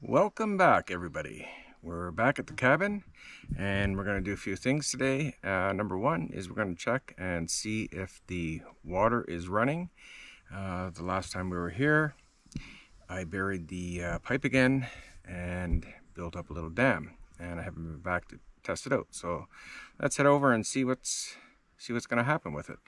Welcome back, everybody. We're back at the cabin and we're going to do a few things today. Number one is we're going to check and see if the water is running. The last time we were here, I buried the pipe again and built up a little dam, and I haven't been back to test it out. So let's head over and see what's going to happen with it.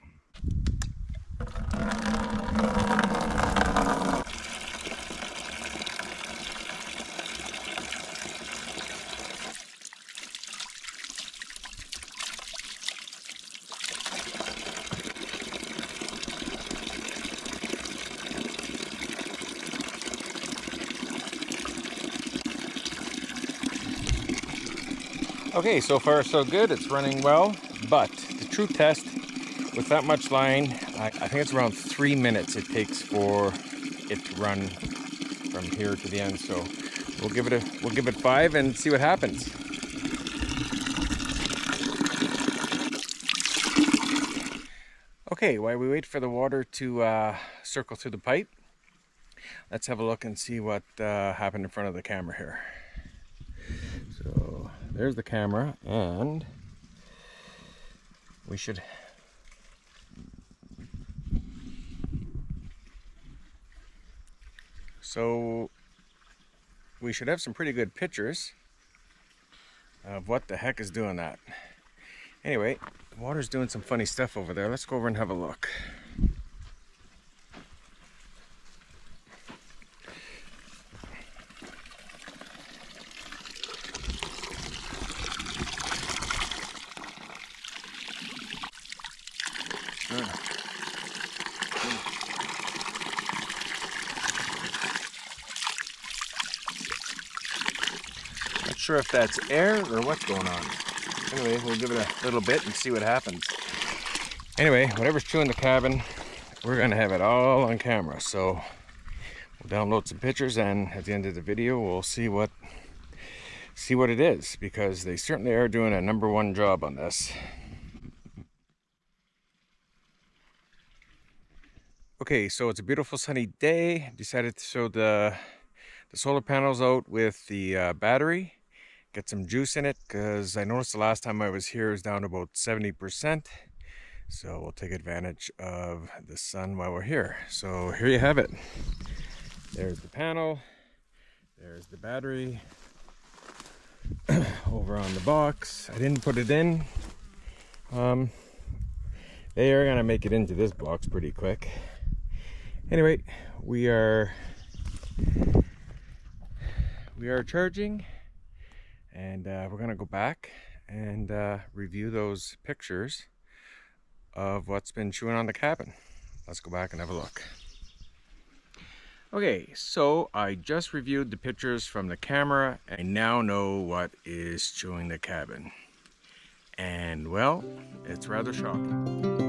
Okay, so far so good. It's running well, but the true test with that much line, I think it's around 3 minutes it takes for it to run from here to the end. So we'll give it 5 and see what happens. Okay, while we wait for the water to circle through the pipe, let's have a look and see what happened in front of the camera here. So there's the camera, and we should have some pretty good pictures of what the heck is doing that. Anyway, the water's doing some funny stuff over there. Let's go over and have a look. Not sure if that's air or what's going on. Anyway, we'll give it a little bit and see what happens. Anyway, whatever's chewing the cabin, we're gonna have it all on camera. So we'll download some pictures, and at the end of the video, we'll see what it is, because they certainly are doing a #1 job on this. Okay, so it's a beautiful sunny day. Decided to throw the solar panels out with the battery, get some juice in it, because I noticed the last time I was here it was down to about 70%. So we'll take advantage of the sun while we're here. So here you have it. There's the panel, there's the battery over on the box. I didn't put it in. They are gonna make it into this box pretty quick. Anyway, we are charging, and we're gonna go back and review those pictures of what's been chewing on the cabin. Let's go back and have a look. Okay, so I just reviewed the pictures from the camera. I now know what is chewing the cabin, and well, it's rather shocking.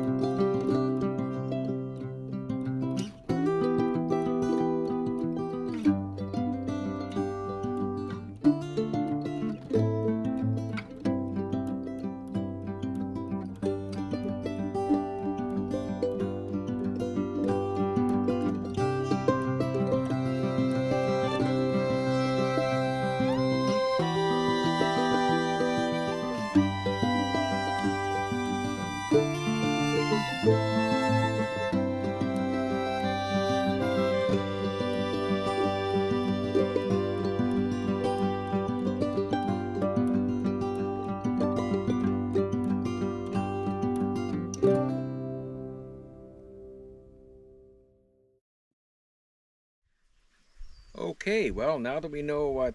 Okay, well, now that we know what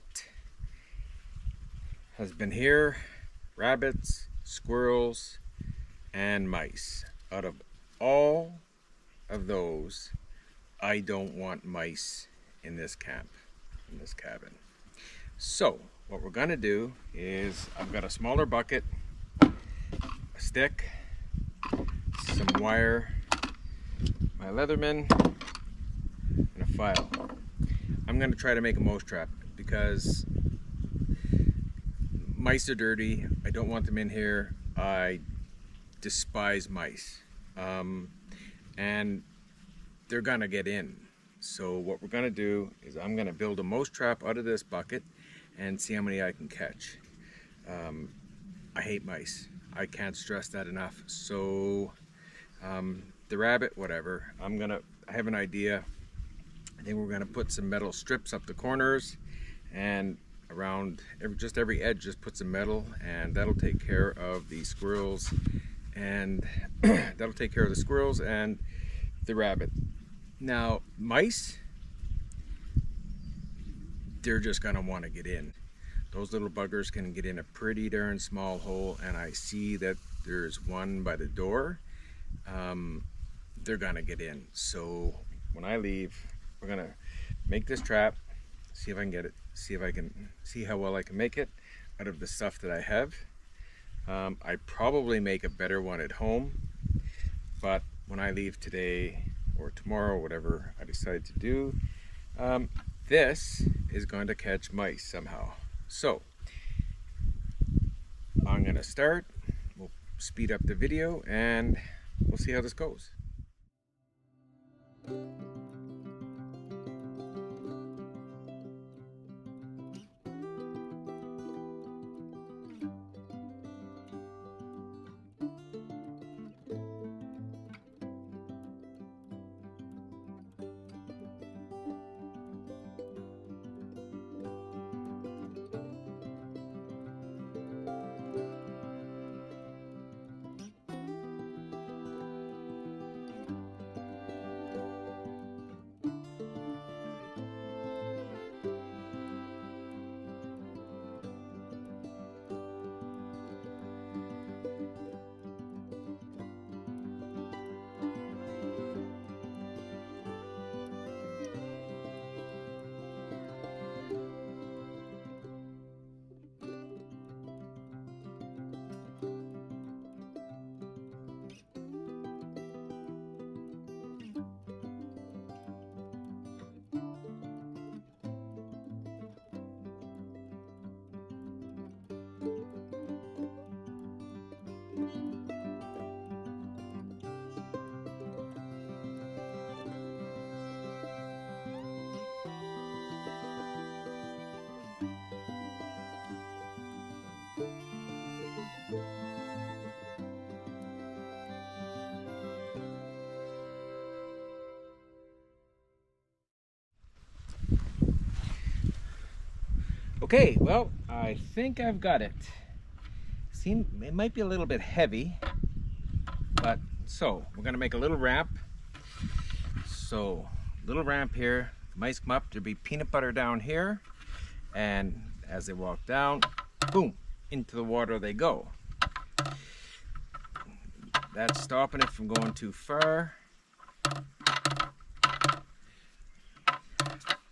has been here, rabbits, squirrels, and mice. Out of all of those, I don't want mice in this camp, in this cabin. So what we're gonna do is, I've got a smaller bucket, a stick, some wire, my Leatherman, and a file. I'm going to try to make a mouse trap, because mice are dirty. I don't want them in here. I despise mice. And they're gonna get in. So what we're gonna do is I'm gonna build a mouse trap out of this bucket and see how many I can catch. I hate mice. I can't stress that enough. So the rabbit, whatever, I have an idea. I think we're gonna put some metal strips up the corners, and around just every edge just put some metal, and that'll take care of the squirrels, and that'll take care of the squirrels and the rabbit. Now mice, they're just gonna want to get in. Those little buggers can get in a pretty darn small hole, and I see that there's one by the door. They're gonna get in. So when I leave, we're gonna make this trap, see if I can get it, see how well I can make it out of the stuff that I have. I probably make a better one at home, but when I leave today or tomorrow, whatever I decide to do, this is going to catch mice somehow. So I'm gonna start, we'll speed up the video, and we'll see how this goes. Okay, well, I think I've got it. It might be a little bit heavy, but so we're gonna make a little ramp. So, little ramp here, the mice come up, there'll be peanut butter down here, and as they walk down, boom, into the water they go. That's stopping it from going too far.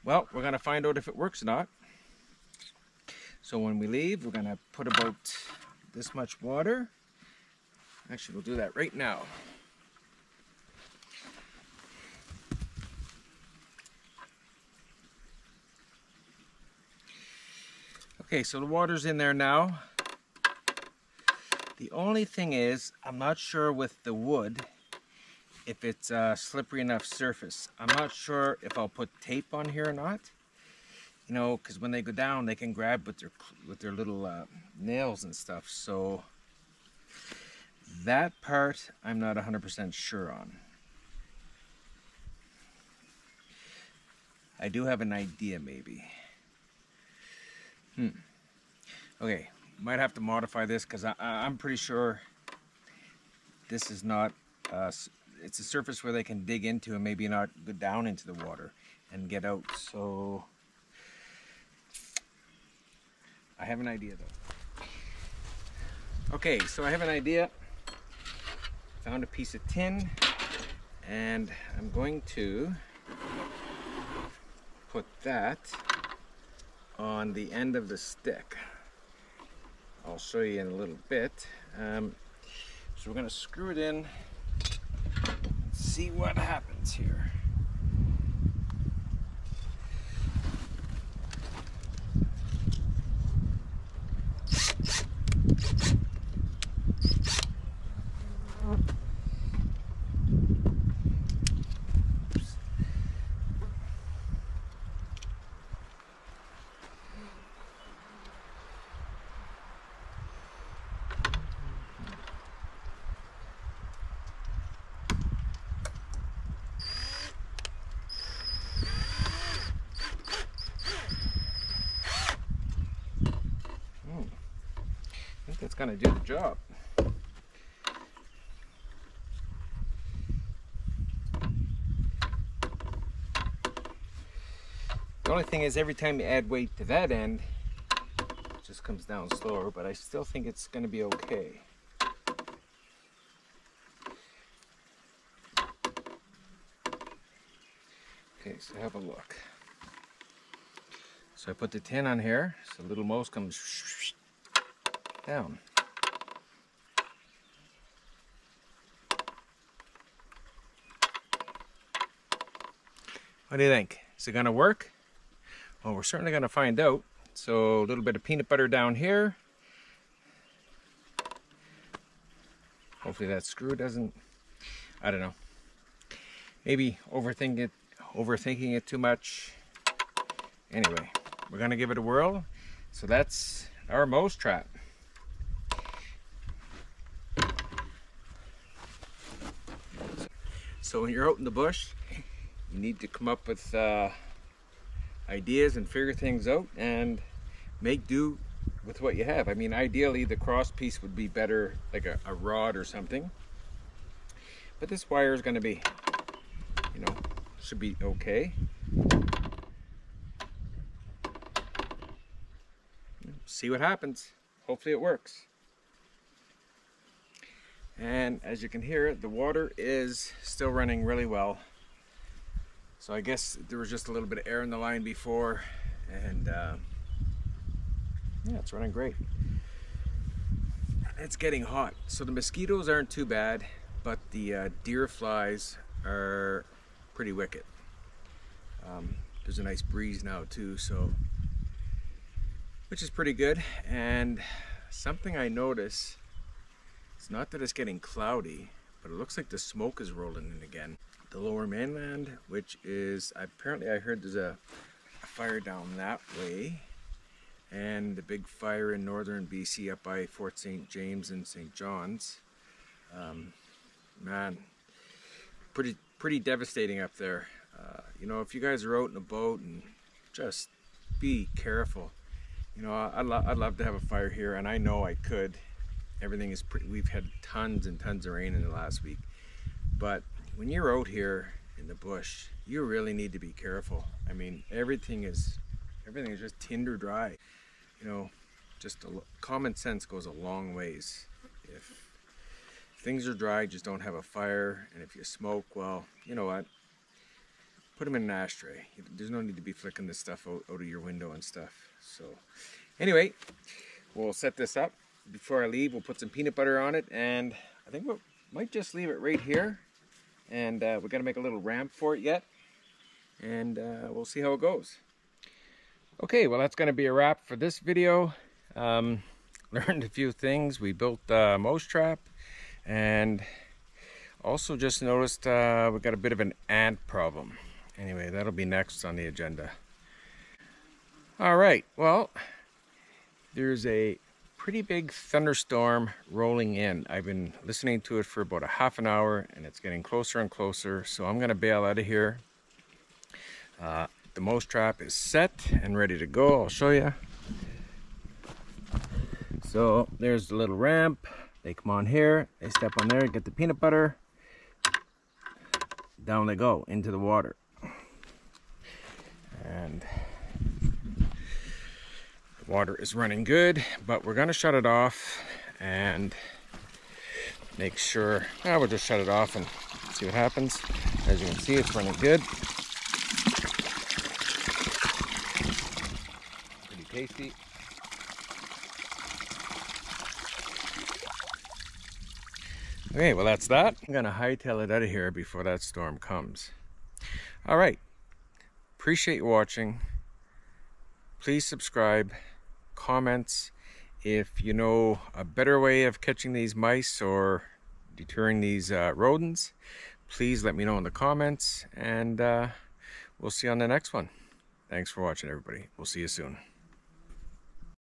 Well, we're gonna find out if it works or not. So when we leave, we're gonna put about this much water. Actually, we'll do that right now. Okay, so the water's in there now. The only thing is, I'm not sure with the wood if it's a slippery enough surface. I'm not sure if I'll put tape on here or not. You know, because when they go down, they can grab with their little nails and stuff. So that part, I'm not 100% sure on. I do have an idea, maybe. Okay, might have to modify this because I'm pretty sure this is not. It's a surface where they can dig into and maybe not go down into the water and get out. So I have an idea though. Okay, so I have an idea. Found a piece of tin, and I'm going to put that on the end of the stick. I'll show you in a little bit. So we're going to screw it in and see what happens here. it's gonna do the job. The only thing is, every time you add weight to that end, it just comes down slower, but I still think it's gonna be okay. Okay, so have a look. So I put the tin on here, so little most comes down. What do you think? Is it gonna work? Well, we're certainly gonna find out. So a little bit of peanut butter down here. Hopefully that screw doesn't, I don't know. Maybe overthinking it too much. Anyway, we're gonna give it a whirl. So that's our mouse trap. So when you're out in the bush, you need to come up with ideas and figure things out and make do with what you have. I mean, ideally the cross piece would be better, like a rod or something. But this wire is going to be, you know, should be okay. See what happens. Hopefully it works. And as you can hear, the water is still running really well. So I guess there was just a little bit of air in the line before, and yeah, it's running great. It's getting hot, so the mosquitoes aren't too bad, but the deer flies are pretty wicked. There's a nice breeze now too, so which is pretty good. And something I notice, it's not that it's getting cloudy, but it looks like the smoke is rolling in again. The lower mainland, which is, apparently I heard there's a fire down that way, and the big fire in northern BC up by Fort St. James and St. John's. Man, pretty devastating up there. You know, if you guys are out in a boat, and just be careful. You know, I'd love to have a fire here, and I know I could. Everything is we've had tons and tons of rain in the last week, but when you're out here in the bush, you really need to be careful. I mean, everything is just tinder dry. You know, just common sense goes a long ways. If things are dry, just don't have a fire. And if you smoke, well, you know what? Put them in an ashtray. There's no need to be flicking this stuff out of your window and stuff. So anyway, we'll set this up. Before I leave, we'll put some peanut butter on it, and I think we might just leave it right here. And we're going to make a little ramp for it yet, and we'll see how it goes. Okay, well, that's going to be a wrap for this video. Learned a few things. We built a mouse trap, and also just noticed we got a bit of an ant problem. Anyway, that'll be next on the agenda. All right, well, there's a pretty big thunderstorm rolling in. I've been listening to it for about a half an hour, and it's getting closer and closer, so I'm gonna bail out of here. The mouse trap is set and ready to go. I'll show you. So there's the little ramp. They come on here, they step on there, get the peanut butter, down they go into the water. And water is running good, but we're going to shut it off and make sure, we'll just shut it off and see what happens. As you can see, it's running good. Pretty tasty. Okay, well, that's that. I'm going to hightail it out of here before that storm comes. All right. Appreciate you watching. Please subscribe. Comments if you know a better way of catching these mice or deterring these rodents. Please let me know in the comments, and we'll see you on the next one. Thanks for watching, everybody. We'll see you soon.